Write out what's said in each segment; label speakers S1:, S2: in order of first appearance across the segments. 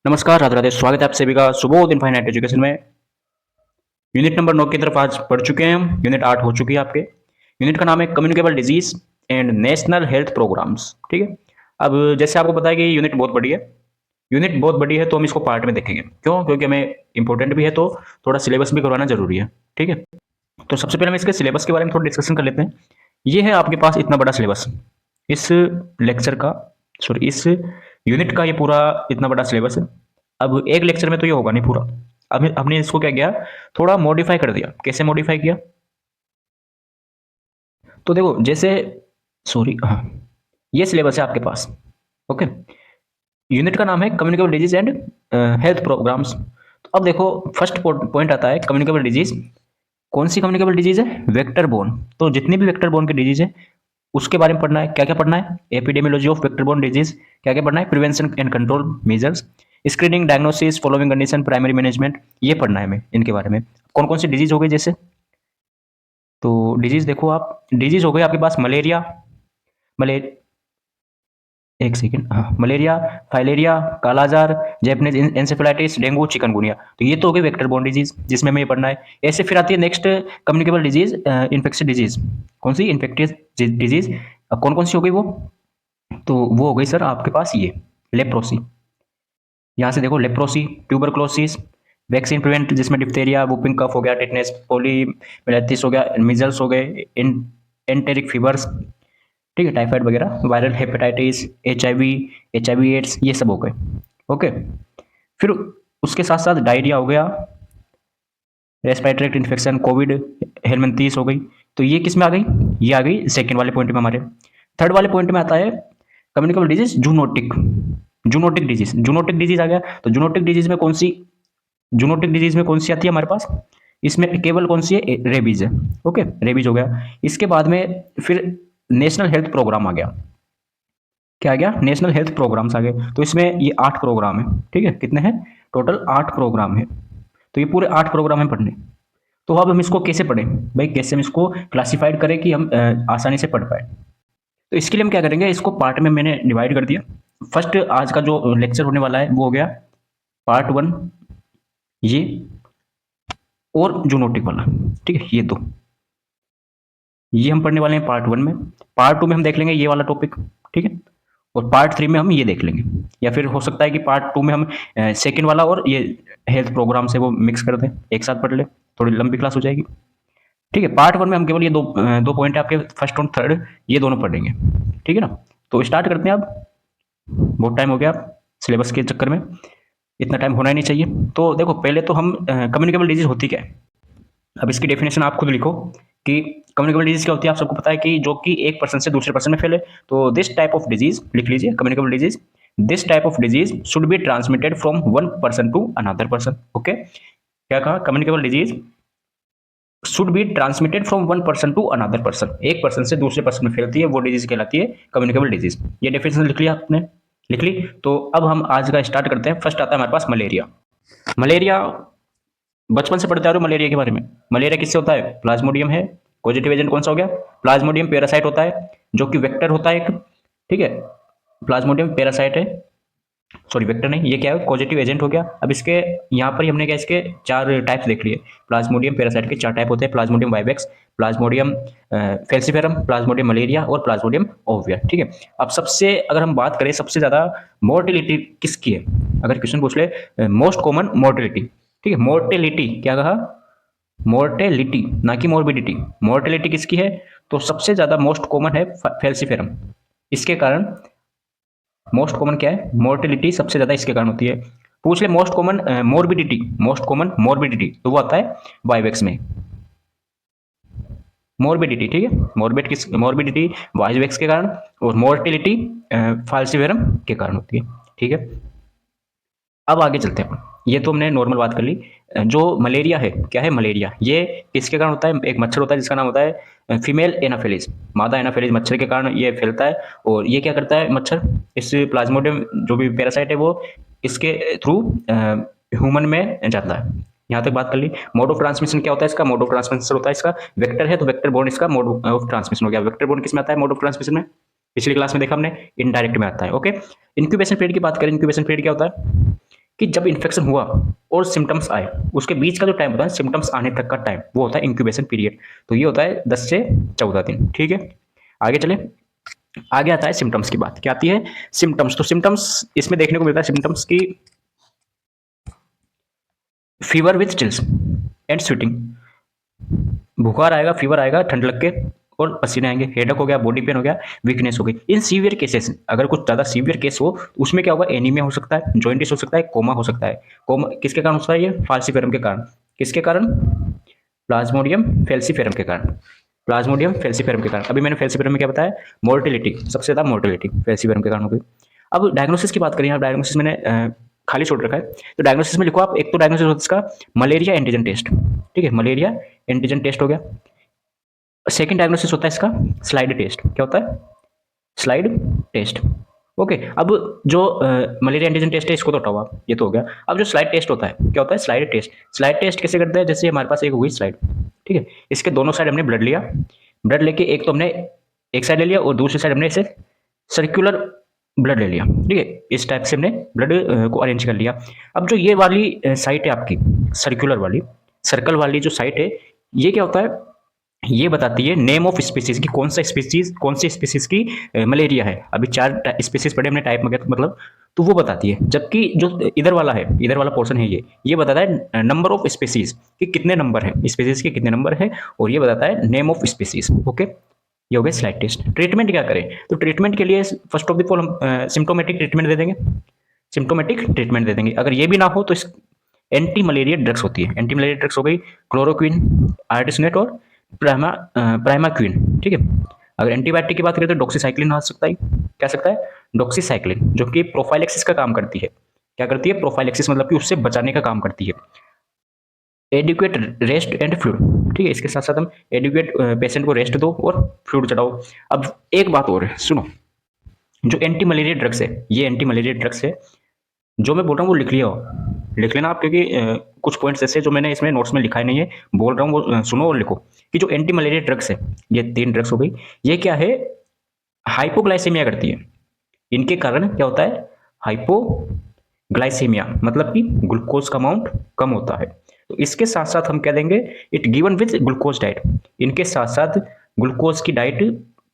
S1: नमस्कार, राधे राधे। स्वागत है आप सभी का सुबोध इनफाइनाइट एजुकेशन में। यूनिट नंबर 9 की तरफ आज पढ़ चुके हैं हम। यूनिट 8 हो चुकी है आपके। यूनिट का नाम है communicable disease and national health programmes. ठीक है। अब जैसे आपको पता है कि यूनिट बहुत बड़ी है। यूनिट बहुत बड़ी है तो हम इसको पार्ट में देखेंगे। क्यों? क्योंकि हमें इंपॉर्टेंट भी है तो थोड़ा सिलेबस भी करवाना जरूरी है। ठीक है। तो सबसे पहले हम इसके सिलेबस के बारे में थोड़ा डिस्कशन कर लेते हैं। ये है आपके पास इतना बड़ा सिलेबस। इस लेक्चर का, सॉरी, इस यूनिट का ये पूरा इतना बड़ा सिलेबस है। अब एक लेक्चर में तो ये होगा नहीं पूरा। अब हमने इसको क्या किया, थोड़ा मॉडिफाई कर दिया। कैसे मॉडिफाई किया? तो देखो, जैसे, सॉरी, हाँ, ये सिलेबस है आपके पास। ओके। यूनिट का नाम है communicable disease and health programmes. तो अब देखो, फर्स्ट पॉइंट आता है कम्युनिकेबल डिजीज। कौन सी कम्युनिकेबल डिजीज है? Vector borne. तो जितनी भी वेक्टर बोर्न की डिजीज है उसके बारे में पढ़ना है। क्या क्या पढ़ना है? Epidemiology of vector borne disease. क्या क्या पढ़ना है? Prevention and control measures, screening, diagnosis, following condition, primary management. ये पढ़ना है हमें इनके बारे में। कौन कौन सी डिजीज हो गई जैसे? तो डिजीज देखो, आप डिजीज हो गई आपके पास मलेरिया, मले एक सेकेंड, हाँ, मलेरिया, फाइलेरिया, कालाजार, जैपनीज एंसेफेलाइटिस, डेंगू, चिकनगुनिया। तो ये तो हो गई वेक्टर बोर्न डिजीज जिसमें हमें ये पढ़ना है। ऐसे फिर आती है next communicable disease, infectious disease. कौन सी? Infectious disease. कौन कौन सी हो गई वो? तो वो हो गई सर आपके पास ये लेप्रोसी। यहाँ से देखो, लेप्रोसी, ट्यूबरक्लोसिस, वैक्सीन प्रिवेंट जिसमें डिप्थेरिया, वुपिंग कफ हो गया, टिटनेस, पोलीमेलाइटिस हो गया, मिजल्स हो गए, एंटेरिक फीवर्स, ठीक है, टाइफाइड वगैरह, viral hepatitis, H I V AIDS, ये सब हो गए। ओके। फिर उसके साथ साथ डायरिया हो गया, रेस्पिरेटरी ट्रैक्ट इन्फेक्शन, कोविड, हेलमिंथ्स हो गई। तो ये किस में आ गई? ये आ गई सेकेंड वाले पॉइंट में हमारे। थर्ड वाले पॉइंट में आता है communicable disease zoonotic. Zoonotic disease, zoonotic disease आ गया। तो जूनोटिक डिजीज में कौन सी, जूनोटिक डिजीज में कौन सी आती है हमारे पास? इसमें केवल कौन सी है? रेबीज है। ओके, रेबीज हो गया। इसके बाद में फिर नेशनल हेल्थ प्रोग्राम आ गया। क्या आ गया? नेशनल हेल्थ प्रोग्राम्स आ गए। तो इसमें ये 8 प्रोग्राम है। ठीक है, कितने हैं? टोटल 8 प्रोग्राम है। तो ये पूरे 8 प्रोग्राम है पढ़ने। तो अब हम इसको कैसे पढ़ें भाई? कैसे हम इसको क्लासिफाइड करें कि हम आसानी से पढ़ पाए? तो इसके लिए हम क्या करेंगे, इसको पार्ट में मैंने डिवाइड कर दिया। फर्स्ट आज का जो लेक्चर होने वाला है वो हो गया पार्ट 1, ये, और जूनोटिक वाला। ठीक है, ये दो, ये हम पढ़ने वाले हैं पार्ट 1 में। पार्ट 2 में हम देख लेंगे ये वाला टॉपिक। ठीक है। और पार्ट 3 में हम ये देख लेंगे। या फिर हो सकता है कि पार्ट 2 में हम सेकेंड वाला और ये हेल्थ प्रोग्राम से वो मिक्स कर दें, एक साथ पढ़ ले, थोड़ी लंबी क्लास हो जाएगी। ठीक है। पार्ट 1 में हम केवल ये दो पॉइंट है आपके, फर्स्ट और थर्ड, ये दोनों पढ़ेंगे। ठीक है ना? तो स्टार्ट करते हैं अब। बहुत टाइम हो गया सिलेबस के चक्कर में, इतना टाइम होना ही नहीं चाहिए। तो देखो, पहले तो हम कम्युनिकेबल डिजीज होती क्या है, अब इसकी डेफिनेशन आप खुद लिखो कि कम्युनिकेबल डिजीज क्या होती है। आप सबको पता है कि जो कि एक पर्सन से दूसरे पर्सन में फैले। तो दिस टाइप ऑफ डिजीज लिख लीजिए, communicable disease, this type of disease should be transmitted from one person to another person. Okay, क्या कहा? Communicable disease should be transmitted from one person to another person, एक person से दूसरे person में फैलती है, वो डिजीज कहलाती है कम्युनिकेबल डिजीज। ये डेफिनेशन लिख लिया आपने? लिख ली। तो अब हम आज का स्टार्ट करते हैं। फर्स्ट आता है हमारे पास मलेरिया। मलेरिया बचपन से पढ़ते आ रहे हो मलेरिया के बारे में। मलेरिया किससे होता है? प्लाज्मोडियम है। पॉजिटिव एजेंट कौन सा हो गया? प्लाज्मोडियम पैरासाइट होता है, जो कि वेक्टर होता है एक। ठीक है, प्लाज्मोडियम पैरासाइट है, सॉरी वेक्टर नहीं, ये क्या है? पॉजिटिव एजेंट हो गया। अब इसके यहाँ पर ही हमने क्या, इसके 4 टाइप्स देख लिए। प्लाज्मोडियम पैरासाइट के 4 टाइप होते हैं, Plasmodium vivax, Plasmodium falciparum, Plasmodium malaria और प्लाज्मोडियम ओविया। ठीक है। अब सबसे अगर हम बात करें, सबसे ज्यादा मोर्टेलिटी किसकी है, अगर क्वेश्चन पूछ ले, मोस्ट कॉमन मोर्टेलिटी। ठीक है, मोर्टेलिटी क्या कहा? मोर्टेलिटी, ना कि मोर्बिडिटी। मोर्टेलिटी किसकी है? तो सबसे ज्यादा मोस्ट कॉमन है फेल्सिफेरम। इसके कारण मोस्ट कॉमन क्या है? मोर्टेलिटी सबसे ज्यादा इसके कारण होती है। पूछ ले most common morbidity, most common morbidity, तो वो आता है वाइवेक्स में। मोर्बिडिटी, ठीक है, मोर्बिडिटी वाइवेक्स के कारण, और मोर्टेलिटी फाल्सिफेरम के कारण होती है। ठीक है। अब आगे चलते हैं। ये तो हमने नॉर्मल बात कर ली। जो मलेरिया है, क्या है मलेरिया? ये किसके कारण होता है? एक मच्छर होता है जिसका नाम होता है फीमेल एनाफेलिस, मादा एनाफेलिस मच्छर के कारण ये फैलता है। और ये क्या करता है मच्छर, इस प्लाज्मोडियम जो भी पैरासाइट है वो इसके थ्रू ह्यूमन में जाता है। यहाँ तक बात कर ली। मोड ऑफ ट्रांसमिशन क्या होता है इसका? मोड ऑफ ट्रांसमिशन होता है इसका वेक्टर है, तो वेक्टर बोर्न इसका मोड ऑफ ट्रांसमिशन हो गया। वेक्टर बोर्न किस में आता है मोड ऑफ ट्रांसमिशन में? पिछली क्लास में देखा हमने, इनडायरेक्ट में आता है। ओके। इंक्यूबेशन पीरियड की बात करें, इंक्यूबेशन पीरियड क्या होता है? कि जब इन्फेक्शन हुआ और सिम्टम्स आए, उसके बीच का जो टाइम होता है सिम्टम्स आने तक का टाइम, वो होता है इंक्यूबेशन पीरियड। तो ये होता है 10 से 14 दिन। ठीक है, आगे चले। आगे आता है सिम्टम्स की बात। क्या आती है? सिम्टम्स। तो सिम्टम्स इसमें देखने को मिलता है सिम्टम्स की fever with chills and sweating. बुखार आएगा, फीवर आएगा, ठंड लग के, और पसीने आएंगे, हेडक हो गया, बॉडी पेन हो गया, वीकनेस हो गई। इन सीवियर केसेस, अगर कुछ ज़्यादा सीवियर केस हो तो उसमें क्या होगा? एनीमिया हो सकता है, जॉइंटिस हो सकता है, कोमा हो सकता है। कोमा किसके कारण होता है? ये फाल्सिफेरम के कारण। किसके कारण? प्लाज्मोडियम फेल्सीफेरम के कारण। प्लाज्मोडियम फेल्सीफेरम के कारण। अभी मैंने फेल्सीफेरम में क्या बताया? मोर्टेलिटी, सबसे ज़्यादा मोर्टेलिटी फेल्सीफेरम के कारण हो गई। अब डायग्नोसिस की बात करें, यहाँ डायग्नोसिस मैंने खाली छोड़ रखा है। तो डायग्नोसिस में लिखो आप, एक तो डायग्नोसिस होता है इसका मलेरिया एंटीजन टेस्ट। ठीक है, मलेरिया एंटीजन टेस्ट हो गया। सेकंड डायग्नोसिस होता है इसका स्लाइड टेस्ट। क्या होता है? Slide test. ओके, अब जो मलेरिया एंटीजन टेस्ट है इसको तो हटाओ आप, ये तो हो गया। अब जो स्लाइड टेस्ट होता है, क्या होता है? Slide test. स्लाइड टेस्ट कैसे करते हैं? जैसे हमारे पास एक हुई स्लाइड, ठीक है, इसके दोनों साइड हमने ब्लड लिया, ब्लड लेके एक तो हमने एक साइड ले लिया और दूसरी साइड हमने इसे सर्कुलर ब्लड ले लिया। ठीक है, इस टाइप से हमने ब्लड को अरेंज कर लिया। अब जो ये वाली साइट है आपकी, सर्कुलर वाली, सर्कल वाली जो साइट है, ये क्या होता है? ये बताती है नेम ऑफ स्पीसीज की, कौन सा स्पीसीज, कौन सी स्पीसीज की मलेरिया है। अभी 4 स्पीसीज पढ़े हमने टाइप में, मतलब तो वो बताती है। जबकि जो इधर वाला है, इधर वाला पोर्शन है, ये बताता है नंबर ऑफ स्पीसीज कि कितने नंबर है, स्पीसीज के कितने नंबर है, और ये बताता है नेम ऑफ स्पीसीज। ओके, ये हो गया स्लाइड टेस्ट। ट्रीटमेंट क्या करें? तो ट्रीटमेंट के लिए फर्स्ट ऑफ द ऑल हम सिम्टोमेटिक ट्रीटमेंट दे देंगे। सिम्टोमेटिक ट्रीटमेंट दे देंगे। अगर ये भी ना हो तो इस एंटी मलेरिया ड्रग्स होती है। एंटी मलेरिया ड्रग्स हो गई क्लोरोक्विन, आर्टिसनेट और प्राइमाक्विन। ठीक है, अगर एंटीबायोटिक की बात करें तो डॉक्सीसाइक्लिन आ सकता है। क्या सकता है? डॉक्सीसाइक्लिन, जो कि प्रोफाइलेक्सिस का काम करती है। क्या करती है? प्रोफाइलेक्सिस, मतलब कि उससे बचाने का काम करती है। Adequate rest and fluid. ठीक है, इसके साथ साथ हम एडिक्वेट पेशेंट को रेस्ट दो और फ्लूइड चढ़ाओ। अब एक बात और है, सुनो, जो एंटी मलेरिया ड्रग्स है, ये एंटी मलेरिया ड्रग्स है, जो मैं बोल रहा हूँ वो लिख लिया हो, लिख लेना आप, क्योंकि कुछ पॉइंट्स ऐसे जो मैंने इसमें नोट्स में लिखा ही नहीं है, बोल रहा हूँ वो सुनो और लिखो। कि जो एंटी मलेरिया ड्रग्स है, ये 3 ड्रग्स हो गई, ये क्या है? हाइपोग्लाइसेमिया करती है। इनके कारण क्या होता है? हाइपोग्लाइसेमिया, मतलब कि ग्लूकोज का अमाउंट कम होता है। तो इसके साथ साथ हम कह देंगे it given with glucose diet, इनके साथ साथ ग्लूकोज की डाइट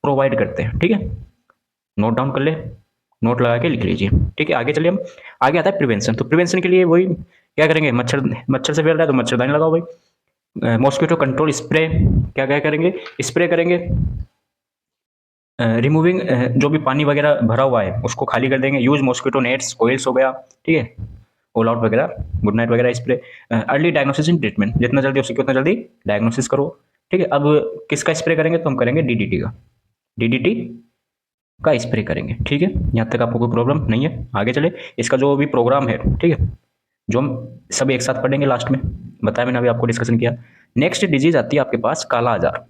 S1: प्रोवाइड करते हैं। ठीक है, नोट डाउन कर ले, नोट लगा के लिख लीजिए। ठीक है, आगे चलिए हम। आगे आता है प्रिवेंशन। तो प्रिवेंशन के लिए वही क्या करेंगे? मच्छर, मच्छर से फैल रहा है तो मच्छरदानी लगाओ भाई। मॉस्किटो कंट्रोल स्प्रे, क्या क्या करेंगे? स्प्रे करेंगे। रिमूविंग, जो भी पानी वगैरह भरा हुआ है उसको खाली कर देंगे। यूज मॉस्किटो नेट्स, कोयल्स हो गया, ठीक है, ऑल आउट वगैरह, गुड नाइट वगैरह spray. Early diagnosis in treatment, जितना जल्दी हो सके उतना जल्दी डायग्नोसिस करो। ठीक है, अब किसका स्प्रे करेंगे? तो हम करेंगे डीडीटी का, डीडीटी का स्प्रे करेंगे। ठीक है, यहाँ तक आपको कोई प्रॉब्लम नहीं है? आगे चले, इसका जो भी प्रोग्राम है, ठीक है, जो हम सब एक साथ पढ़ेंगे लास्ट में, बताया मैंने, अभी आपको डिस्कशन किया। नेक्स्ट डिजीज आती है आपके पास काला आजार।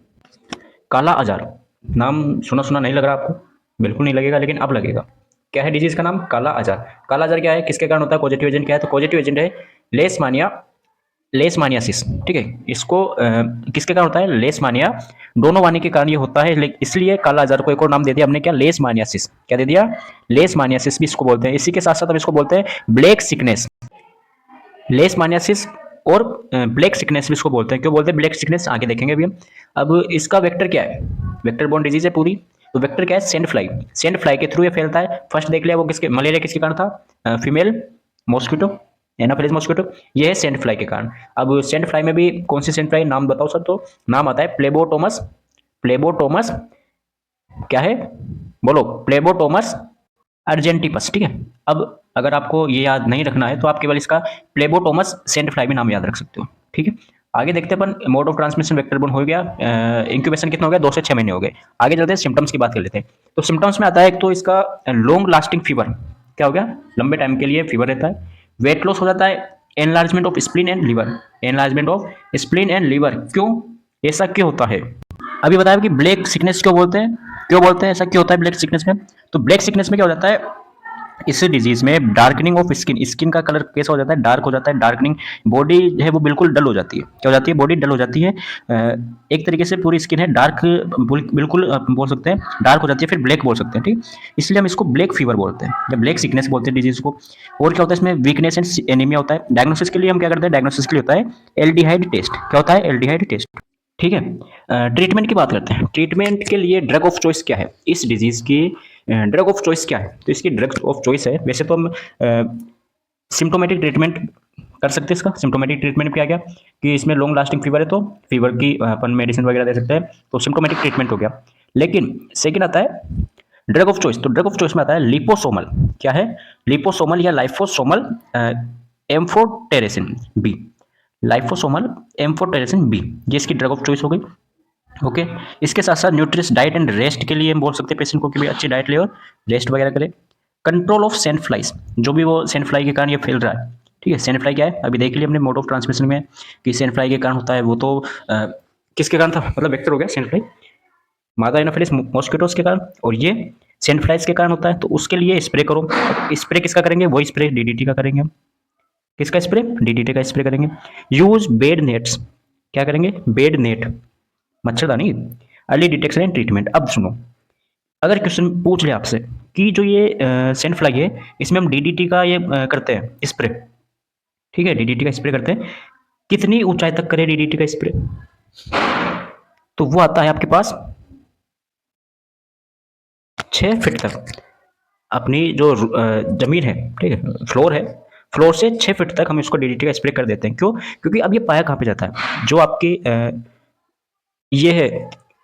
S1: काला आजार, नाम सुना सुना नहीं लग रहा आपको? बिल्कुल नहीं लगेगा, लेकिन अब लगेगा। क्या है डिजीज का नाम? काला आजार। काला आजार क्या है? किसके कारण होता है? पॉजिटिव एजेंट क्या है? तो पॉजिटिव एजेंट है लेशमानिया, लेशमानियासिस। ठीक है, इसको किसके कारण होता है? लेशमानिया डोनोवानी के कारण ये होता है। इसलिए काला आजार को एक और नाम दे दिया हमने, क्या? लेशमानियासिस। क्या दे दिया? लेशमानियासिस भी इसको बोलते हैं। इसी के साथ साथ हम इसको बोलते हैं ब्लैक सिकनेस। लेशमानियासिस और ब्लैक सिकनेस भी इसको बोलते हैं। क्यों बोलते हैं ब्लैक सिकनेस? आगे देखेंगे अभी हम। अब इसका वेक्टर क्या है? वेक्टर बोर्न डिजीज है पूरी। तो वेक्टर क्या है? Sand fly. सेंड फ्लाई के थ्रू ये फैलता है। फर्स्ट देख लिया वो किसके, मलेरिया किसके कारण था? फीमेल मॉस्किटो, एनाफिलिस मॉस्किटो, ये है सेंड फ्लाई के कारण। अब सेंड फ्लाई में भी कौन सी सेंड फ्लाई, नाम बताओ सर? तो नाम आता है प्लेबोटोमस, प्लेबोटोमस, क्या है? बोलो, प्लेबोटोमस अर्जेंटिपस। ठीक है, अब अगर आपको ये याद नहीं रखना है तो आप केवल इसका प्लेबोटोमस सेंट फ्लाई भी नाम याद रख सकते हो। ठीक है, आगे देखते हैं अपन। Mode of transmission vector borne हो गया। इंक्यूबेशन कितना हो गया? 2 से 6 महीने हो गए। आगे चलते हैं, सिम्टम्स की बात कर लेते हैं। तो सिम्टम्स में आता है एक तो इसका लॉन्ग लास्टिंग फीवर। क्या हो गया? लंबे टाइम के लिए फीवर रहता है। वेट लॉस हो जाता है। Enlargement of spleen and liver, enlargement of spleen and liver. क्यों ऐसा क्यों होता है? अभी बताया कि ब्लैक सिकनेस क्यों बोलते हैं, क्यों बोलते हैं ऐसा क्यों होता है ब्लैक सिकनेस में? तो ब्लैक सिकनेस में क्या हो जाता है? इस डिजीज में डार्कनिंग ऑफ स्किन, स्किन का कलर कैसा हो जाता है, डार्क हो जाता है, डार्कनिंग, बॉडी है वो बिल्कुल डल हो जाती है, क्या हो जाती है, बॉडी डल हो जाती है, एक तरीके से पूरी स्किन है डार्क, बिल्कुल बोल सकते हैं डार्क हो जाती है, फिर ब्लैक बोल सकते हैं, ठीक, इसलिए हम इसको ब्लैक फीवर बोलते हैं या ब्लैक सिकनेस बोलते हैं डिजीज को। और क्या होता है इसमें, वीकनेस एंड एनीमिया होता है। डायग्नोसिस के लिए हम क्या करते हैं, डायग्नोसिस के लिए होता है एल्डिहाइड टेस्ट, क्या होता है, एल्डिहाइड टेस्ट, ठीक है। ट्रीटमेंट की बात करते हैं, ट्रीटमेंट के लिए ड्रग ऑफ चॉइस क्या है इस डिजीज की, ड्रग ऑफ चॉइस क्या है, तो इसकी ड्रग ऑफ चॉइस है, वैसे तो हम सिम्टोमेटिक ट्रीटमेंट कर सकते हैं, इसका सिम्टोमेटिक ट्रीटमेंट क्या गया कि इसमें लॉन्ग लास्टिंग फीवर है तो फीवर की अपन मेडिसिन वगैरह दे सकते हैं, तो सिम्टोमेटिक ट्रीटमेंट हो गया। लेकिन सेकंड आता है ड्रग ऑफ चॉइस, तो ड्रग ऑफ चॉइस में आता है लिपोसोमल, क्या है, लिपोसोमल या लाइफोसोमल एम्फोटेरेसिन बी, लाइफोसोमल एम्फोटेरेसिन बी, ये इसकी ड्रग ऑफ चॉइस हो गई। ओके, इसके साथ साथ न्यूट्रिस डाइट एंड रेस्ट के लिए हम बोल सकते हैं पेशेंट को कि भाई अच्छी डाइट ले और रेस्ट वगैरह करे। कंट्रोल ऑफ सैंड फ्लाइज, जो भी वो सैंड फ्लाई के कारण ये फैल रहा है, ठीक है, सैंड फ्लाई क्या है अभी देख लिया हमने मोड ऑफ ट्रांसमिशन में कि सैंड फ्लाई के कारण होता है, वो तो किसके कारण था, मतलब वेक्टर हो गया सैंड फ्लाई, मादा एनाफिलिस मॉस्किटोस के कारण, और ये सैंड फ्लाइज के कारण होता है, तो उसके लिए स्प्रे करो। स्प्रे किसका करेंगे, वही स्प्रे डीडीटी का करेंगे हम, किसका स्प्रे, डीडीटी का स्प्रे करेंगे। यूज बेड नेट्स, क्या करेंगे, बेड नेट, मच्छरदानी, अर्ली डिटेक्शन एंड ट्रीटमेंट। अब सुनो, अगर क्वेश्चन पूछ ले आपसे कि जो ये सेंट फ्लाई है इसमें हम डीडीटी का ये करते हैं स्प्रे, ठीक है, डीडीटी का स्प्रे करते हैं, कितनी ऊंचाई तक करें डीडीटी का स्प्रे, तो वो आता है आपके पास 6 फीट तक, अपनी जो जमीन है, ठीक है, फ्लोर है, फ्लोर से 6 फीट तक हम इसको डीडीटी का स्प्रे कर देते हैं। क्यों, क्योंकि अब ये पाया कहाँ पे जाता है, जो आपकी ये है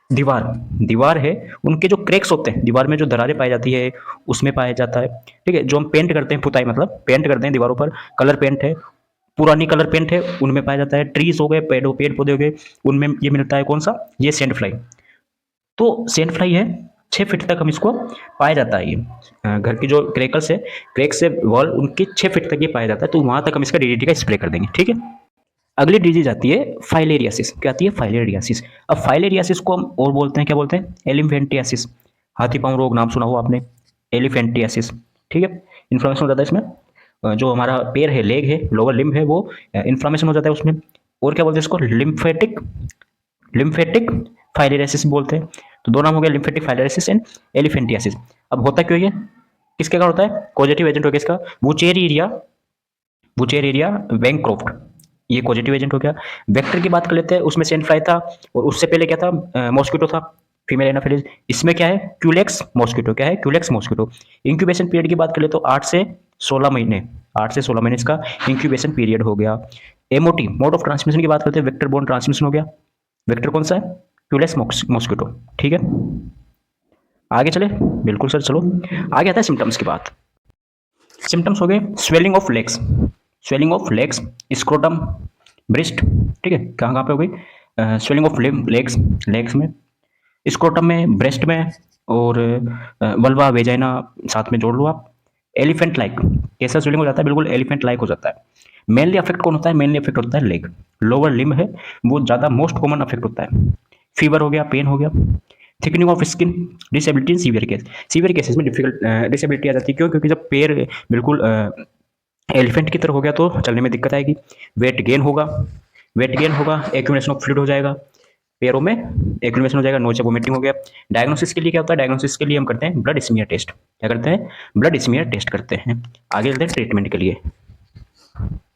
S1: दीवार, दीवार है, उनके जो क्रैक्स होते हैं दीवार में, जो दरारें पाई जाती है उसमें पाया जाता है, ठीक है, जो हम पेंट करते हैं, पुताई मतलब पेंट करते हैं दीवारों पर, कलर पेंट है, पुरानी कलर पेंट है, उनमें पाया जाता है, ट्रीज हो गए, पेड़ पौधे हो गए, उनमें ये मिलता है, कौन सा, ये सेंड फ्लाई, तो सेंड फ्लाई है, 6 फीट तक हम इसको पाया जाता है, ये घर की जो क्रैकल्स है, क्रैक से वॉल उनके 6 फीट तक ये पाया जाता है, तो वहां तक हम इसका डीडीटी का स्प्रे कर देंगे, ठीक है। अगली डिजीज आती है फाइलेरियासिस, क्या आती है, फाइलेरियासिस। अब फाइलेरियासिस को हम और बोलते हैं, क्या बोलते हैं, एलिफेंटियासिस, हाथी पांव रोग नाम सुना हो आपने, एलिफेंटियासिस, ठीक है, इन्फ्लामेशन हो जाता है इसमें, जो हमारा पैर है, लेग है, लोअर लिम्ब है, वो इन्फ्लामेशन हो जाता है उसमें, और क्या बोलते हैं इसको, लिम्फेटिक, लिम्फेटिक फाइलेरियासिस बोलते हैं। तो दो नाम हो गया, लिम्फेटिक फाइलेरियासिस एंड एलिफेंटियासिस। अब होता क्यों ये, किसके कारण होता है, पॉजिटिव एजेंट हो गया इसका, वुचेरिया, वुचेरिया वैंक्रोफ्ट, ये पॉजिटिव एजेंट हो गया। वेक्टर की बात कर लेते हैं, उसमें सेंट फ्लाई था, और उससे पहले क्या था, मॉस्किटो था, फीमेल एनाफिलिस। इसमें क्या है, क्यूलेक्स मॉस्किटो, क्या है, क्यूलेक्स मॉस्किटो। इंक्यूबेशन पीरियड की बात कर ले तो 8 से 16 महीने, 8 से 16 महीने इसका इंक्यूबेशन पीरियड हो गया। एमओटी, मोड ऑफ ट्रांसमिशन की बात करते हैं, वेक्टर बोर्न ट्रांसमिशन हो गया। वेक्टर कौन सा है, क्यूलेक्स मॉस्किटो, ठीक है। आगे चले, बिल्कुल सर, चलो आगे आता है सिम्टम्स की बात। सिम्टम्स हो गए, swelling of legs, swelling of legs, scrotum, breast, ठीक है, कहाँ कहाँ पे हो गई, स्वेलिंग ऑफ लेग्स, लेग्स में, स्क्रोटम में, ब्रेस्ट में, और वल्वा वेजाइना साथ में जोड़ लो आप। एलिफेंट लाइक, कैसा स्वेलिंग हो जाता है, बिल्कुल एलिफेंट लाइक हो जाता है। मेनली अफेक्ट कौन होता है, मेनली अफेक्ट होता है लेग, लोअर लिम्ब है वो ज़्यादा मोस्ट कॉमन अफेक्ट होता है। फीवर हो गया, पेन हो गया, thickening of skin, disability in severe case, severe cases में डिफिकल्ट डिसेबिलिटी आ जाती है, क्यों, क्योंकि जब पैर बिल्कुल एलिफेंट की तरह हो गया तो चलने में दिक्कत आएगी। वेट गेन होगा, वेट गेन होगा, एक्यूमुलेशन ऑफ फ्लूइड हो जाएगा, पैरों में एक्यूमुलेशन हो जाएगा, नोचा वोमिटिंग हो गया। डायग्नोसिस के लिए क्या होता है, डायग्नोसिस के लिए हम करते हैं ब्लड स्मीयर टेस्ट, क्या करते हैं, ब्लड स्मीयर टेस्ट करते हैं। आगे चलते हैं ट्रीटमेंट के लिए,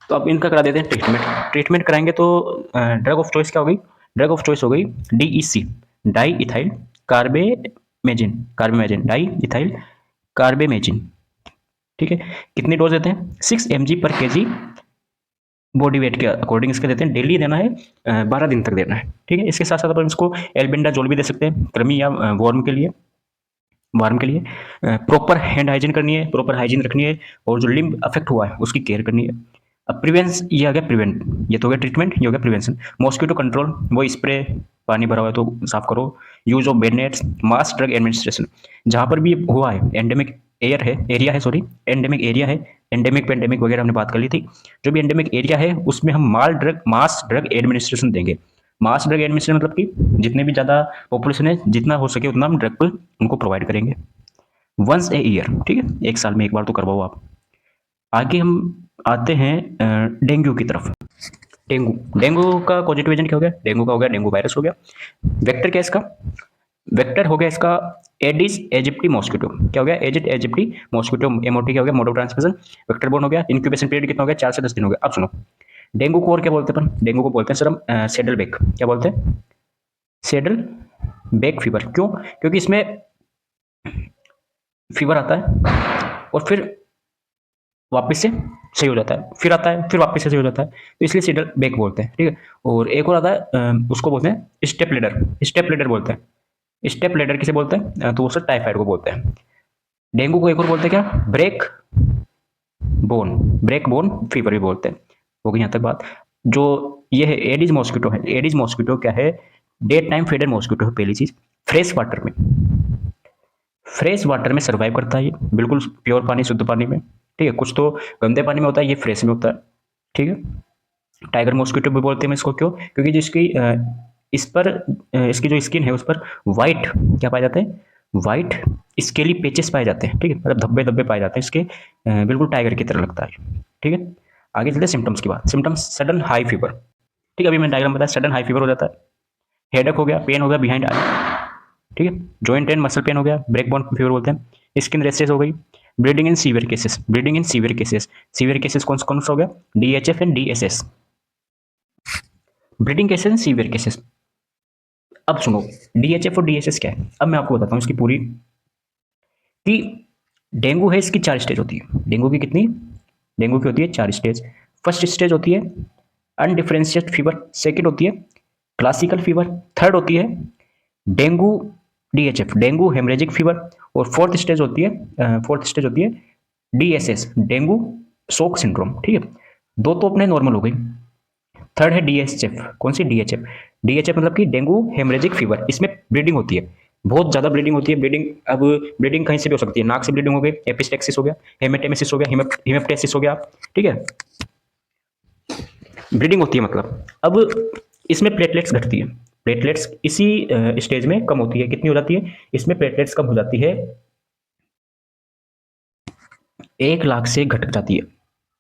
S1: तो अब इनका करा देते हैं ट्रीटमेंट। ट्रीटमेंट कराएंगे तो ड्रग ऑफ चॉइस क्या हो गई, ड्रग ऑफ चॉइस हो गई DEC, di ethyl carbamazine, carbamazine, di ethyl carbamazine, ठीक है। कितनी डोज देते हैं, 6 mg/kg बॉडी वेट के अकॉर्डिंग इसके देते हैं, डेली देना है, 12 दिन तक देना है, ठीक है। इसके साथ साथ अपन इसको एल्बेंडाजोल भी दे सकते हैं, कृमि या वर्म के लिए, वार्म के लिए। प्रॉपर हैंड हाइजीन करनी है, प्रॉपर हाइजीन रखनी है, और जो लिम्ब अफेक्ट हुआ है उसकी केयर करनी है। अब प्रिवेंस, ये आ गया प्रिवेंट, ये तो हो गया ट्रीटमेंट, ये हो गया प्रिवेंशन। मॉस्किटो कंट्रोल, वो स्प्रे, पानी भरा हुआ है तो साफ करो। Use of bed nets, mass drug administration, जहाँ पर भी हुआ है, एंडेमिक एयर है, एरिया है, सॉरी एंडेमिक एरिया है, एंडेमिक पेंडेमिक वगैरह हमने बात कर ली थी, जो भी एंडेमिक एरिया है उसमें हम मास ड्रग एडमिनिस्ट्रेशन देंगे। मास ड्रग एडमिनिस्ट्रेशन मतलब कि जितने भी ज़्यादा पॉपुलेशन है, जितना हो सके उतना हम ड्रग पर उनको प्रोवाइड करेंगे। वंस ए ईयर, ठीक है, एक साल में एक बार तो करवाओ आप। आगे हम आते हैं डेंगू की तरफ। डेंगू, डेंगू का पॉजिटिव एजेंट क्या हो गया? डेंगू का हो गया डेंगू वायरस हो गया। वेक्टर क्या है इसका? वेक्टर हो गया इसका एडिस एजिप्टी मॉस्किटो। क्या हो गया? एजिड एजिप्टी मॉस्किटो, एमओटी क्या हो गया? Mode of transmission. Vector borne हो गया। इंक्यूबेशन पीरियड कितना हो गया? 4 से 10 दिन हो गया। अब सुनो, डेंगू को और क्या बोलते हैं अपन? डेंगू को बोलते हैं सर हम सेडल बेक। क्या बोलते हैं? Saddle back fever. क्यों? क्योंकि इसमें फीवर आता है और फिर वापस से सही हो जाता है, फिर आता है, फिर वापस से सही हो जाता है, तो इसलिए सेडल बेक बोलते हैं, ठीक है। और एक और आता है उसको बोलते हैं स्टेप लेडर। स्टेप लेडर बोलते हैं। स्टेप लेडर किसे बोलते हैं? तो वो सर टाइफाइड को बोलते हैं। डेंगू को एक और बोलते हैं क्या? Break bone, break bone fever भी बोलते हैं। हो गई यहाँ तक बात। जो ये है एडिज मॉस्किटो है। एडिज मॉस्किटो क्या है? डे टाइम फेडेड मॉस्किटो है। पहली चीज, फ्रेश वाटर में, फ्रेश वाटर में सर्वाइव करता है ये, बिल्कुल प्योर पानी, शुद्ध पानी में, ठीक है। कुछ तो गंदे पानी में होता है, ये फ्रेश में होता है, ठीक है। टाइगर मॉस्किटो भी बोलते हैं इसको। क्यों? क्योंकि जिसकी इस पर इसकी जो स्किन है उस पर वाइट क्या पाए जाते हैं? वाइट स्केली पेचेस पाए जाते हैं, ठीक है, मतलब धब्बे धब्बे पाए जाते हैं इसके, बिल्कुल टाइगर की तरह लगता है, ठीक है। आगे चलते सिम्टम्स की बात। सिम्टम्स, सडन हाई फीवर, ठीक है, अभी मैंने डायग्राम बताया, सडन हाई फीवर हो जाता है। हेडेक हो गया, पेन हो गया बिहाइंड आई, ठीक है। जॉइंट एंड मसल पेन हो गया, ब्रेक बोन फीवर बोलते हैं। स्किन रेसेस हो गई। Bleeding in severe cases, bleeding in severe cases, severe cases कौन सा हो गया? DHF and DSS. Bleeding cases and severe cases. अब सुनो, डीएचएफ और डीएसएस क्या है, अब मैं आपको बताता हूँ इसकी पूरी, कि डेंगू है, इसकी 4 स्टेज होती है। डेंगू की कितनी? डेंगू की होती है 4 स्टेज। फर्स्ट स्टेज होती है अनडिफरेंशिएटेड फीवर, सेकंड होती है क्लासिकल फीवर, थर्ड होती है डेंगू डीएचएफ, डेंगू हेमरेजिक फीवर, और फोर्थ स्टेज होती है डीएसएस, डेंगू शोक सिंड्रोम, ठीक है। दो तो अपने नॉर्मल हो गई। थर्ड है डीएचएफ। कौन सी? डीएचएफ। डीएचएफ मतलब कि डेंगू हेमरेजिक फीवर, इसमें ब्लीडिंग होती है, बहुत ज्यादा ब्लीडिंग होती है। ब्लीडिंग, अब ब्लीडिंग कहीं से भी हो सकती है, नाक से ब्लीडिंग हो गई, एपिस्टेक्सिस हो गया, हेमेटेमेसिस हो गया, हिमेप्टेसिस हो गया, ठीक है, ब्लीडिंग होती है मतलब। अब इसमें प्लेटलेट्स घटती है। प्लेटलेट्स इसी स्टेज में कम होती है। कितनी हो जाती है? इसमें प्लेटलेट्स कम हो जाती है, 1 लाख से घट जाती है,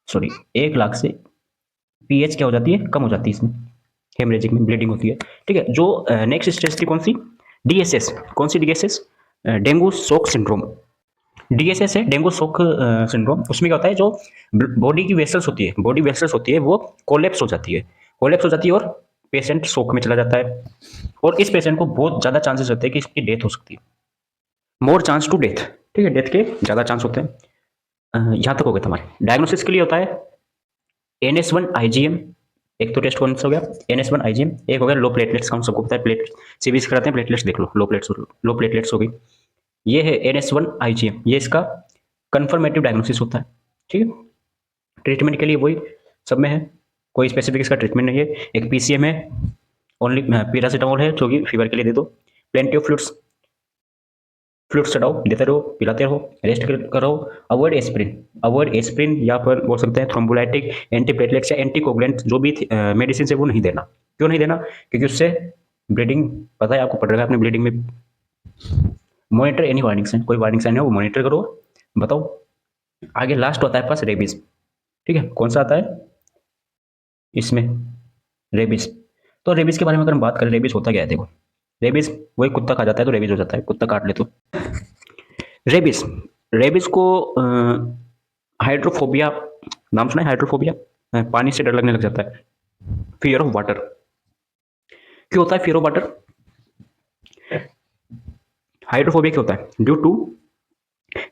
S1: सॉरी 1 लाख से पीएच क्या हो जाती है? कम हो जाती है इसमें, हेमरेजिक में ब्लीडिंग होती है, ठीक है। जो नेक्स्ट स्टेज थी कौन सी? डीएसएस। कौन सी डीएसएस? डेंगू शोक सिंड्रोम। डीएसएस है डेंगू शोक सिंड्रोम। उसमें क्या होता है, जो बॉडी की वेसल्स होती है, बॉडी वेसल्स होती है, वो कोलेप्स हो जाती है, कोलेप्स हो जाती है, और पेशेंट शोक में चला जाता है। और इस पेशेंट को बहुत ज्यादा चांसेस होते हैं कि इसकी डेथ हो सकती है, मोर चांस टू डेथ, ठीक है, डेथ के ज्यादा चांस होते हैं। यहाँ तक हो गया हमारे। डायग्नोसिस के लिए होता है NS1 IgM, एक तो टेस्ट कौन सा हो गया? NS1 IgM। एक हो गया लो प्लेटलेट्स काउंट, सबको पता है, प्लेट सीबीसी कराते हैं, प्लेटलेट्स देख लो, लो प्लेटलेट्स हो गई। ये है NS1 IgM, ये इसका कंफर्मेटिव डायग्नोसिस होता है, ठीक है। ट्रीटमेंट के लिए वही सब में है, कोई स्पेसिफिक इसका ट्रीटमेंट नहीं है। एक PCM है, ओनली पैरासीटामोल है, जो कि फीवर के लिए दे दो। प्लेंटी ऑफ फ्लूइड्स, फ्लूइड्स चढ़ाओ, देते रहो, पिलाते रहो, रेस्ट करो। अवॉइड एस्प्रिन, अवॉइड एस्प्रिन, या फिर बोल सकते हैं थ्रोम्बोलाइटिक, एंटीप्लेटलेट्स या एंटीकोगुलेंट जो भी मेडिसिन है वो नहीं देना। क्यों नहीं देना? क्योंकि उससे ब्लीडिंग, पता है आपको, पड़ रहा है अपने ब्लीडिंग में। मॉनिटर एनी वार्निंग साइन, कोई वार्निंग साइन है वो मॉनिटर करो, बताओ। आगे लास्ट होता है पास रेबीज, ठीक है। कौन सा आता है इसमें? रेबीज। तो रेबीज के बारे में अगर हम बात करें, रेबीज होता क्या है, देखो। रेबीज वही कुत्ता खा जाता है तो रेबीज हो जाता है, कुत्ता काट ले तो। रेबीज, रेबीज को हाइड्रोफोबिया, नाम सुना है हाइड्रोफोबिया? पानी से डर लगने लग जाता है, फियर ऑफ वाटर। क्यों होता है फियर ऑफ वाटर? हाइड्रोफोबिया क्यों होता है? ड्यू टू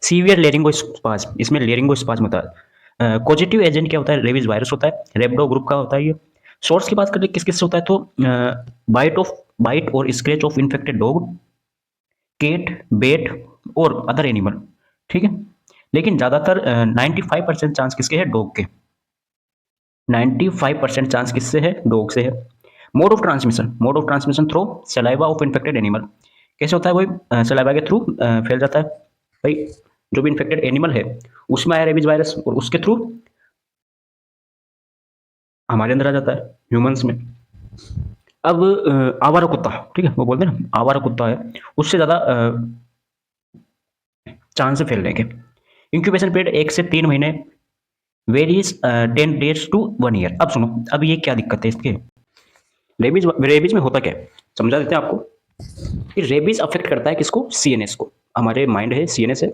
S1: सीवियर लेरिंगोस्पाज, इसमें लेरिंगोस्पाज होता है। पॉजिटिव एजेंट क्या होता है? रेबीज वायरस होता है, रेबडो ग्रुप का होता है ये। सोर्स की बात करें किस किस से होता है, तो बाइट और scratch of infected dog, cat, bat और अदर एनिमल, ठीक है। लेकिन ज्यादातर 95% चांस किसके है? डॉग के। 95% चांस किससे है? डॉग से है। Mode of transmission, mode of transmission through saliva of infected animal. कैसे होता है? वही सलाइवा के थ्रू फैल जाता है, भाई जो भी इन्फेक्टेड एनिमल है उसमें आया रेबीज वायरस, और उसके थ्रू हमारे अंदर आ जाता है, ह्यूमंस में। अब आवारा कुत्ता, ठीक है, वो बोलते हैं ना आवारा कुत्ता है, उससे ज्यादा चांस है फैलने के। इंक्यूबेशन पीरियड 1 से 3 महीने, वेरीज 10 डेज टू 1 ईयर। अब सुनो, अब ये क्या दिक्कत है इसके, रेबीज रेबीज में होता क्या है, समझा देते हैं आपको कि रेबीज अफेक्ट करता है किसको, सीएनएस को। हमारे माइंड है, सीएनएस है,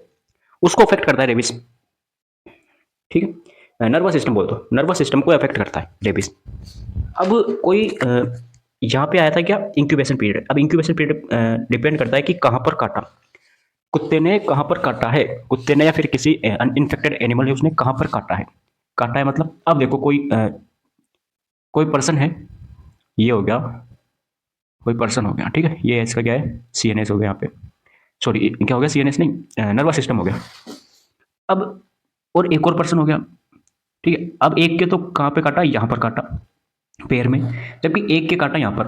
S1: उसको अफेक्ट करता है रेबीज। ठीक है, नर्वस सिस्टम बोल दो, नर्वस सिस्टम को अफेक्ट करता है रेबीज। अब कोई यहाँ पे आया था क्या, इंक्यूबेशन पीरियड। अब इंक्यूबेशन पीरियड डिपेंड करता है कि कहाँ पर काटा, कुत्ते ने कहाँ पर काटा है, कुत्ते ने या फिर किसी इन्फेक्टेड एनिमल है उसने कहाँ पर काटा है। काटा है मतलब, अब देखो कोई पर्सन है, ये हो गया, कोई पर्सन हो गया, ठीक है, ये इसका क्या है, सीएनएस हो गया यहाँ पे, सॉरी क्या हो गया, सीएनएस नहीं, नर्वस सिस्टम हो गया। अब और एक और पर्सन हो गया, ठीक है। अब एक के तो कहाँ पे काटा, यहाँ पर काटा, पैर में, जबकि एक के काटा यहाँ पर,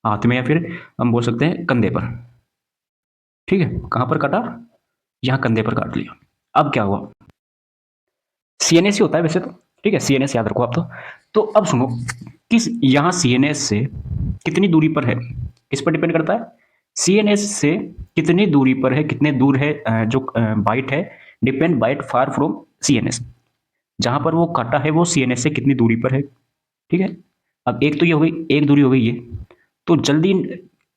S1: हाथ में, या फिर हम बोल सकते हैं कंधे पर। ठीक है, कहाँ पर काटा, यहाँ कंधे पर काट लिया। अब क्या हुआ, सीएनएस ही होता है वैसे तो, ठीक है, सीएनएस याद रखो आप तो अब सुनो, किस यहाँ सीएनएस से कितनी दूरी पर है, किस पर डिपेंड करता है, सीएनएस से कितनी दूरी पर है, कितने दूर है जो बाइट है, depend bite far from CNS. जहां पर वो काटा है वो सीएनएस से कितनी दूरी पर है, ठीक है। अब एक तो ये हो गई, एक दूरी हो गई ये, तो जल्दी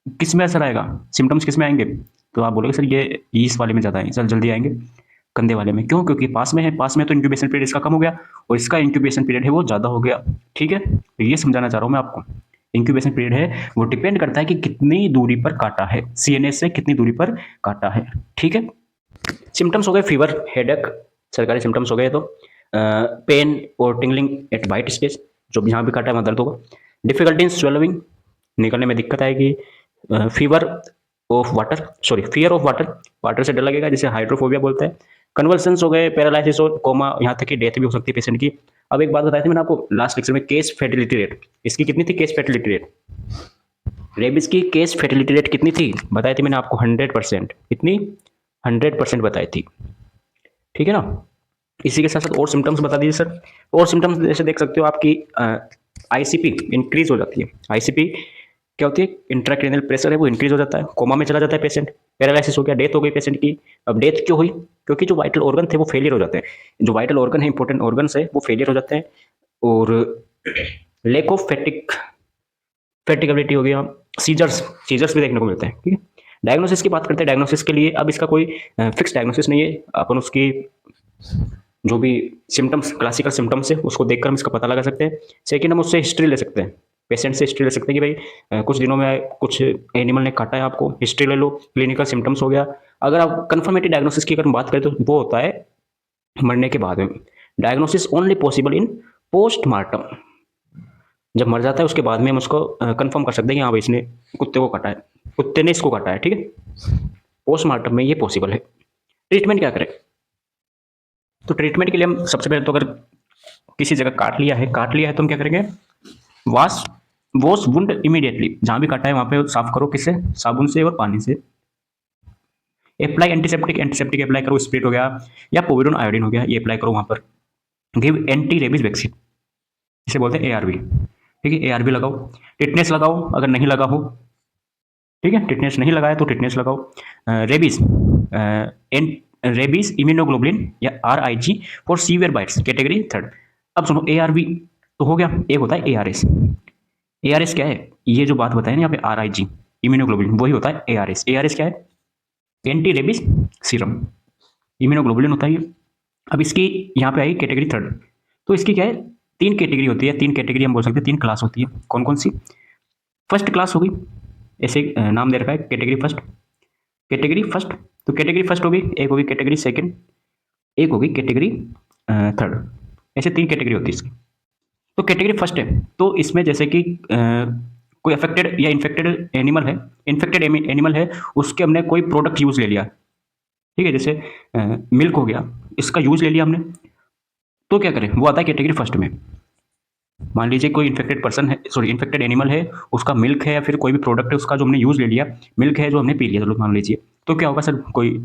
S1: किस में असर आएगा, सिम्टम्स किस में आएंगे, तो आप बोलोगे सर ये इस वाले में ज़्यादा आएंगे, सर जल्दी आएंगे कंधे वाले में, क्यों, क्योंकि पास में है, पास में तो इंक्यूबेशन पीरियड इसका कम हो गया और इसका इंक्यूबेशन पीरियड है वो ज़्यादा हो गया। ठीक है, तो ये समझाना चाह रहा हूँ मैं आपको, इंक्यूबेशन पीरियड है वो डिपेंड करता है कि कितनी दूरी पर काटा है, सीएनएस से कितनी दूरी पर काटा है। ठीक है, सिम्टम्स हो गए, फीवर, हेडेक, सरकारी सिम्टम्स हो गए, तो पेन और टिंगलिंग एट बाइट स्टेज, जो यहाँ भी काटा है वहाँ दर्द होगा, डिफिकल्टी इन स्वेलोविंग, निकलने में दिक्कत आएगी, fever of water, sorry fear of water, water से डर लगेगा जिसे हाइड्रोफोबिया बोलते हैं, कन्वर्सेंस हो गए, पैरालिसिस और कोमा, यहाँ तक कि डेथ भी हो सकती है पेशेंट की। अब एक बात बताई थी मैंने आपको लास्ट लेक्चर में, केस फर्टिलिटी रेट, इसकी कितनी थी, केस फर्टिलिटी रेट, रेबिस की केस फर्टिलिटी रेट कितनी थी, बताई थी मैंने आपको 100%, कितनी, 100% बताई थी। ठीक है ना, इसी के साथ साथ और सिम्टम्स बता दीजिए सर। और सिम्टम्स जैसे देख सकते हो आपकी आईसीपी इंक्रीज हो जाती है, आईसीपी क्या होती है, इंट्राक्रेनियल प्रेशर है वो इंक्रीज हो जाता है, कोमा में चला जाता है पेशेंट, पैरालिसिस हो गया, डेथ हो गई पेशेंट की। अब डेथ क्यों हुई, क्योंकि जो वाइटल ऑर्गन थे वो फेलियर हो जाते हैं, जो वाइटल ऑर्गन है, इंपॉर्टेंट ऑर्गन्स है वो फेलियर हो जाते हैं, और लैक ऑफ फैटिगेबिलिटी हो गया, सीजर्स, सीजर्स भी देखने को मिलते हैं। ठीक है, डायग्नोसिस की बात करते हैं, डायग्नोसिस के लिए अब इसका कोई फिक्स डायग्नोसिस नहीं है, अपन उसकी जो भी सिम्टम्स, क्लासिकल सिम्टम्स है उसको देखकर हम इसका पता लगा सकते हैं। सेकेंड, हम उससे हिस्ट्री ले सकते हैं, पेशेंट से हिस्ट्री ले सकते हैं कि भाई कुछ दिनों में कुछ एनिमल ने काटा है, आपको हिस्ट्री ले लो, क्लिनिकल सिम्टम्स हो गया। अगर आप कन्फर्मेटिव डायग्नोसिस की अगर बात करें तो वो होता है मरने के बाद में, diagnosis only possible in postmortem, जब मर जाता है उसके बाद में हम उसको कंफर्म कर सकते हैं कि हाँ भाई इसने कुत्ते को काटा है, कुत्ते ने इसको काटा है। ठीक है, पोस्टमार्टम में ये पॉसिबल है। ट्रीटमेंट क्या करें, तो ट्रीटमेंट के लिए हम सबसे पहले तो अगर किसी जगह काट लिया है, तो हम क्या करेंगे, वॉश वॉश वुंड इमीडिएटली, जहां भी काटा है वहां पे साफ करो, किससे, साबुन से और पानी से। अप्लाई एंटीसेप्टिक, एंटीसेप्टिक अप्लाई करो, स्प्रिट हो गया या पोविडोन आयोडीन हो गया, ये अप्लाई करो वहां पर। गिव एंटी रेबीज वैक्सीन, इसे बोलते हैं एआरवी। ठीक है, एआरवी लगाओ, टिटनेस लगाओ अगर नहीं लगा हो, ठीक है, टिटनेस नहीं लगाया तो टिटनेस लगाओ। रेबीज रेबीज इम्यूनोग्लोबुलिन या RIG for severe bites, category third. अब सुनो, एआरवी तो हो गया, एक होता है एआरएस। एआरएस क्या है, ये जो बात बताई ना यहाँ पे आरआईजी इम्यूनोग्लोबुलिन, वही होता है एआरएस। एआरएस क्या है, एंटी रेबीज सीरम, इम्यूनोग्लोबुलिन होता है ये। अब इसकी यहाँ पे आई कैटेगरी थर्ड, तो इसकी क्या है, 3 कैटेगरी होती है, 3 कैटेगरी हम बोल सकते हैं, 3 क्लास होती है। कौन कौन सी, फर्स्ट क्लास होगी, ऐसे नाम दे रखा है कैटेगरी फर्स्ट, कैटेगरी फर्स्ट, तो कैटेगरी फर्स्ट होगी, एक होगी कैटेगरी सेकंड, एक होगी कैटेगरी थर्ड, ऐसे 3 कैटेगरी होती है इसकी। तो कैटेगरी फर्स्ट है, तो इसमें जैसे कि कोई अफेक्टेड या इन्फेक्टेड एनिमल है, इन्फेक्टेड एनिमल है, उसके हमने कोई प्रोडक्ट यूज ले लिया, ठीक है, जैसे मिल्क हो गया, इसका यूज ले लिया हमने, तो क्या करें, वो आता है कैटेगरी फर्स्ट में। मान लीजिए कोई इन्फेक्टेड पर्सन है, सॉरी इन्फेक्टेड एनिमल है, उसका मिल्क है या फिर कोई भी प्रोडक्ट है उसका जो हमने यूज ले लिया, मिल्क है जो हमने पी लिया, चलो मान लीजिए, तो क्या होगा सर, कोई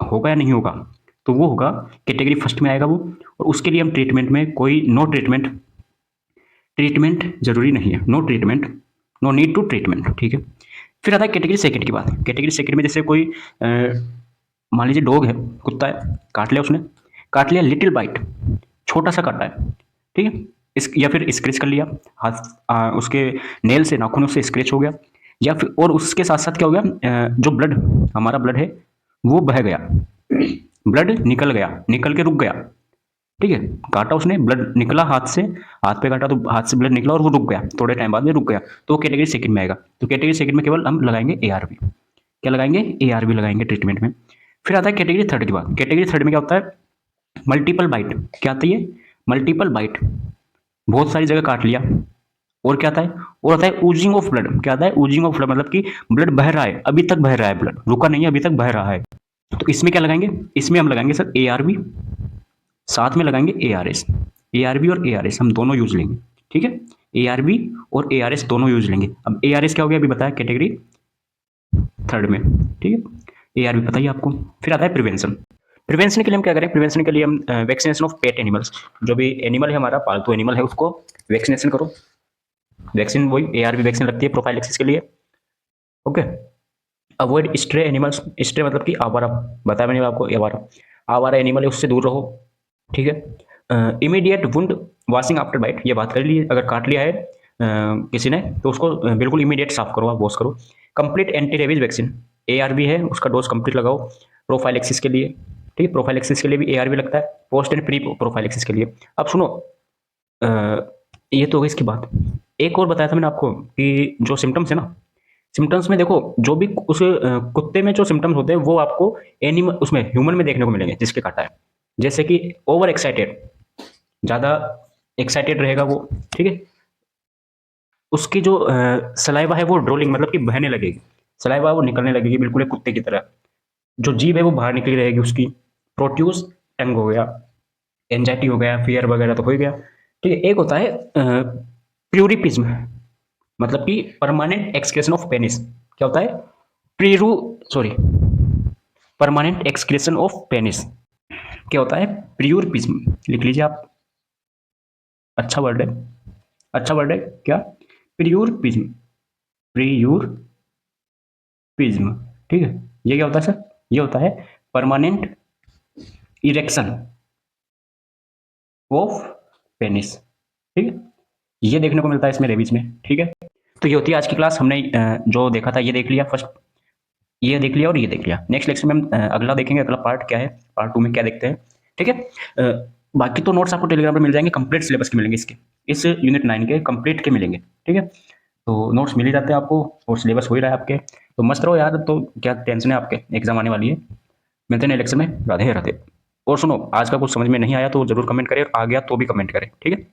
S1: होगा या नहीं होगा, तो वो होगा कैटेगरी फर्स्ट में आएगा वो, और उसके लिए हम ट्रीटमेंट में कोई नो ट्रीटमेंट, ट्रीटमेंट जरूरी नहीं है, no treatment, no need to treatment. ठीक है, फिर आता है कैटेगरी सेकंड की बात। कैटेगरी सेकंड में जैसे कोई मान लीजिए डॉग है, कुत्ता है, काट लिया उसने, काट लिया लिटिल बाइट, छोटा सा काटा है, ठीक है। इस या फिर स्क्रैच कर लिया हाथ, उसके नेल से, नाखूनों से स्क्रैच हो गया, या फिर और उसके साथ साथ क्या हो गया, जो ब्लड, हमारा ब्लड है वो बह गया, ब्लड निकल गया, निकल के रुक गया, ठीक है। काटा उसने, ब्लड निकला हाथ से, हाथ पे काटा तो हाथ से ब्लड निकला और वो रुक गया, थोड़े टाइम बाद में रुक गया, तो वो कैटेगरी सेकंड में आएगा। तो कैटेगरी सेकंड में केवल हम लगाएंगे एआरबी। क्या लगाएंगे? एआरबी लगाएंगे ट्रीटमेंट में। फिर आता है कैटेगरी थर्ड की बात। कैटेगरी थर्ड में क्या होता है? Multiple bite. क्या आती है? मल्टीपल बाइट, बहुत सारी जगह काट लिया। और क्या आता है? और आता है ऊजिंग ऑफ ब्लड। क्या आता है? ऊजिंग ऑफ ब्लड, मतलब कि ब्लड बह रहा है, अभी तक बह रहा है, ब्लड रुका नहीं है, अभी तक बह रहा है। तो इसमें क्या लगाएंगे? इसमें हम लगाएंगे सर एआरबी, साथ में लगाएंगे एआरएस। एआरबी और एआरएस हम दोनों यूज लेंगे, ठीक है। एआरबी और एआरएस दोनों यूज लेंगे। अब एआरएस क्या हो गया, अभी बताया, कैटेगरी थर्ड में, ठीक है। एआरबी पता ही आपको। फिर आता है प्रिवेंशन। प्रिवेंशन के लिए हम क्या करें? प्रिवेंशन के लिए हम वैक्सीनेशन ऑफ पेट एनिमल्स, जो भी एनिमल है हमारा, पालतू एनिमल है, उसको वैक्सीनेशन करो। वैक्सीन वही एआरबी वैक्सीन लगती है प्रोफाइलैक्सिस के लिए, okay. Avoid stray animals. Stray मतलब कि आवारा, बताया मैंने आपको, आवारा, आवारा एनिमल है उससे दूर रहो, ठीक है। Immediate wound washing after bite, ये बात कर ली, अगर काट लिया है किसी ने तो उसको बिल्कुल इमीडिएट साफ करो, आप वॉश करो। Complete anti rabies vaccine, ARB है, उसका डोज कंप्लीट लगाओ प्रोफाइलैक्सिस के लिए, ठीक है। प्रोफाइलैक्सिस के लिए भी एआरबी लगता है, पोस्ट एंड प्री प्रोफाइलैक्सिस के लिए। अब सुनो, ये तो होगी इसकी बात। एक और बताया था मैंने आपको कि जो सिम्टम्स है ना, सिम्टम्स में देखो, जो भी उस कुत्ते में जो सिम्टम्स होते हैं वो आपको एनिमल, उसमें ह्यूमन में देखने को मिलेंगे जिसके काटा है। जैसे कि ओवर एक्साइटेड, ज़्यादा एक्साइटेड रहेगा वो, ठीक है। उसकी जो सलाइवा है वो ड्रोलिंग, मतलब कि बहने लगेगी, सलाइवा वो निकलने लगेगी बिल्कुल एक कुत्ते की तरह। जो जीभ है वो बाहर निकली रहेगी उसकी। प्रोट्यूस टंग हो गया, एंजाइटी हो गया, फियर वगैरह तो हो ही गया, ठीक है। एक होता है प्यूरिपिज्म, मतलब कि परमानेंट एक्सक्रेशन ऑफ पेनिस। क्या होता है? प्रीरू sorry permanent excretion of penis. क्या होता है? प्रियूरपिज्म, लिख लीजिए आप, अच्छा वर्ड है, अच्छा वर्ड है क्या? प्रियूरपिज्म, प्रियूरपिज्म, ठीक है। ये क्या होता है सर? ये होता है परमानेंट इरेक्शन ऑफ पेनिस, ठीक है। ये देखने को मिलता है इसमें रेबीज में, ठीक है। तो ये होती है आज की क्लास। हमने जो देखा था ये देख लिया, फर्स्ट ये देख लिया और ये देख लिया। नेक्स्ट लेक्चर में हम अगला देखेंगे, अगला पार्ट क्या है, पार्ट 2 में क्या देखते हैं, ठीक है। बाकी तो नोट्स आपको टेलीग्राम पर मिल जाएंगे, कंप्लीट सिलेबस के मिलेंगे, इसके इस यूनिट 9 के कंप्लीट के मिलेंगे, ठीक है। तो नोट्स मिल ही जाते हैं आपको और सिलेबस हो ही रहा है आपके, तो मस्त रहो यार। तो क्या टेंशन है, आपके एग्जाम आने वाली है। मिलते हैं इलेक्शन में। राधे राधे। और सुनो, आज का कुछ समझ में नहीं आया तो जरूर कमेंट करें, और आ गया तो भी कमेंट करें, ठीक है।